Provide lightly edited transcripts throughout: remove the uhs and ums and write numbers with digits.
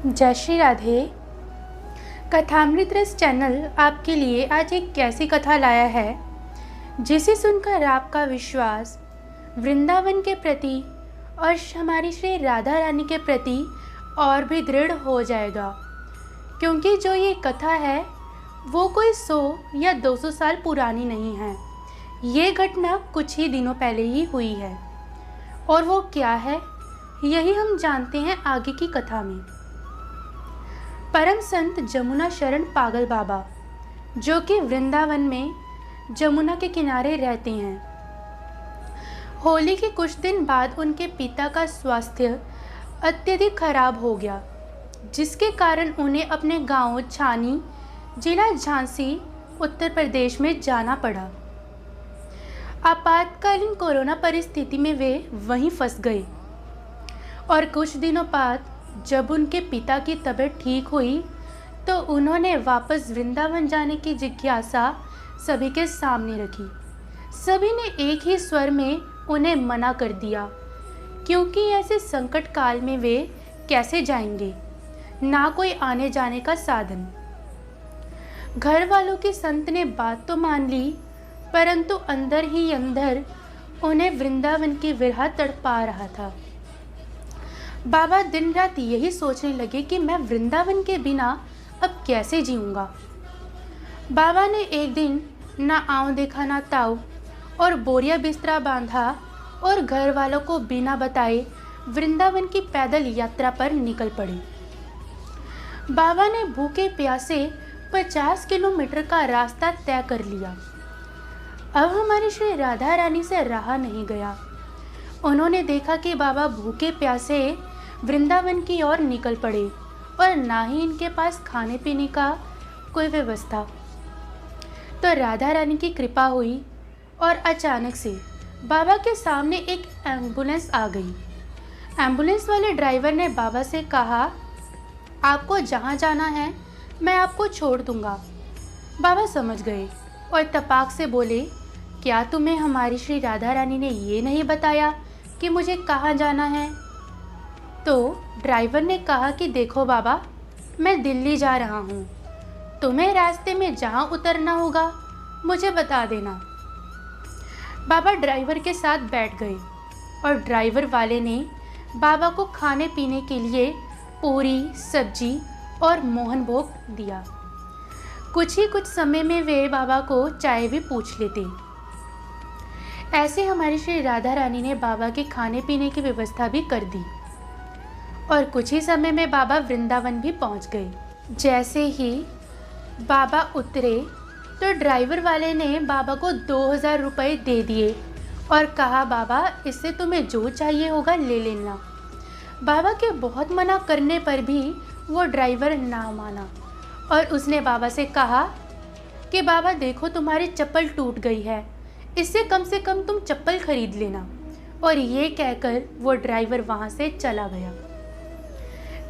जय श्री राधे। कथामृत रस चैनल आपके लिए आज एक ऐसी कथा लाया है जिसे सुनकर आपका विश्वास वृंदावन के प्रति और हमारी श्री राधा रानी के प्रति और भी दृढ़ हो जाएगा, क्योंकि जो ये कथा है वो कोई 100 या 200 साल पुरानी नहीं है। ये घटना कुछ ही दिनों पहले ही हुई है, और वो क्या है यही हम जानते हैं आगे की कथा में। परम संत जमुना शरण पागल बाबा, जो कि वृंदावन में जमुना के किनारे रहते हैं, होली के कुछ दिन बाद उनके पिता का स्वास्थ्य अत्यधिक खराब हो गया, जिसके कारण उन्हें अपने गांव छानी, जिला झांसी, उत्तर प्रदेश में जाना पड़ा। आपातकालीन कोरोना परिस्थिति में वे वहीं फंस गए, और कुछ दिनों बाद जब उनके पिता की तबीयत ठीक हुई तो उन्होंने वापस वृंदावन जाने की जिज्ञासा सभी के सामने रखी। सभी ने एक ही स्वर में उन्हें मना कर दिया, क्योंकि ऐसे संकट काल में वे कैसे जाएंगे, ना कोई आने जाने का साधन। घर वालों की संत ने बात तो मान ली, परंतु अंदर ही अंदर उन्हें वृंदावन की विरह तड़पा रहा था। बाबा दिन रात यही सोचने लगे कि मैं वृंदावन के बिना अब कैसे जीऊँगा। बाबा ने एक दिन ना आँव देखा ना ताऊ, और बोरिया बिस्तरा बांधा और घर वालों को बिना बताए वृंदावन की पैदल यात्रा पर निकल पड़े। बाबा ने भूखे प्यासे 50 किलोमीटर का रास्ता तय कर लिया। अब हमारी श्री राधा रानी से रहा नहीं गया। उन्होंने देखा कि बाबा भूखे प्यासे वृंदावन की ओर निकल पड़े, और ना ही इनके पास खाने पीने का कोई व्यवस्था। तो राधा रानी की कृपा हुई, और अचानक से बाबा के सामने एक एम्बुलेंस आ गई। एम्बुलेंस वाले ड्राइवर ने बाबा से कहा, आपको जहाँ जाना है मैं आपको छोड़ दूँगा। बाबा समझ गए और तपाक से बोले, क्या तुम्हें हमारी श्री राधा रानी ने ये नहीं बताया कि मुझे कहाँ जाना है? तो ड्राइवर ने कहा कि देखो बाबा, मैं दिल्ली जा रहा हूँ, तुम्हें रास्ते में जहाँ उतरना होगा मुझे बता देना। बाबा ड्राइवर के साथ बैठ गए, और ड्राइवर वाले ने बाबा को खाने पीने के लिए पूरी, सब्जी और मोहन भोग दिया। कुछ ही कुछ समय में वे बाबा को चाय भी पूछ लेते। ऐसे हमारी श्री राधा रानी ने बाबा के खाने पीने की व्यवस्था भी कर दी, और कुछ ही समय में बाबा वृंदावन भी पहुंच गए। जैसे ही बाबा उतरे तो ड्राइवर वाले ने बाबा को 2000 रुपये दे दिए और कहा, बाबा इससे तुम्हें जो चाहिए होगा ले लेना। बाबा के बहुत मना करने पर भी वो ड्राइवर ना माना, और उसने बाबा से कहा कि बाबा देखो तुम्हारी चप्पल टूट गई है, इससे कम से कम तुम चप्पल खरीद लेना। और ये कहकर वो ड्राइवर वहाँ से चला गया।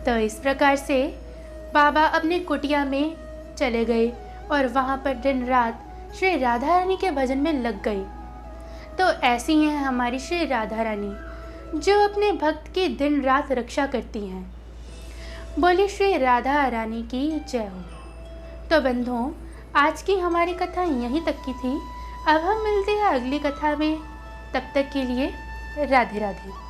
तो इस प्रकार से बाबा अपनी कुटिया में चले गए, और वहाँ पर दिन रात श्री राधा रानी के भजन में लग गए। तो ऐसी हैं हमारी श्री राधा रानी, जो अपने भक्त की दिन रात रक्षा करती हैं। बोली श्री राधा रानी की जय हो। तो बंधुओं, आज की हमारी कथा यहीं तक की थी। अब हम मिलते हैं अगली कथा में। तब तक के लिए राधे राधे।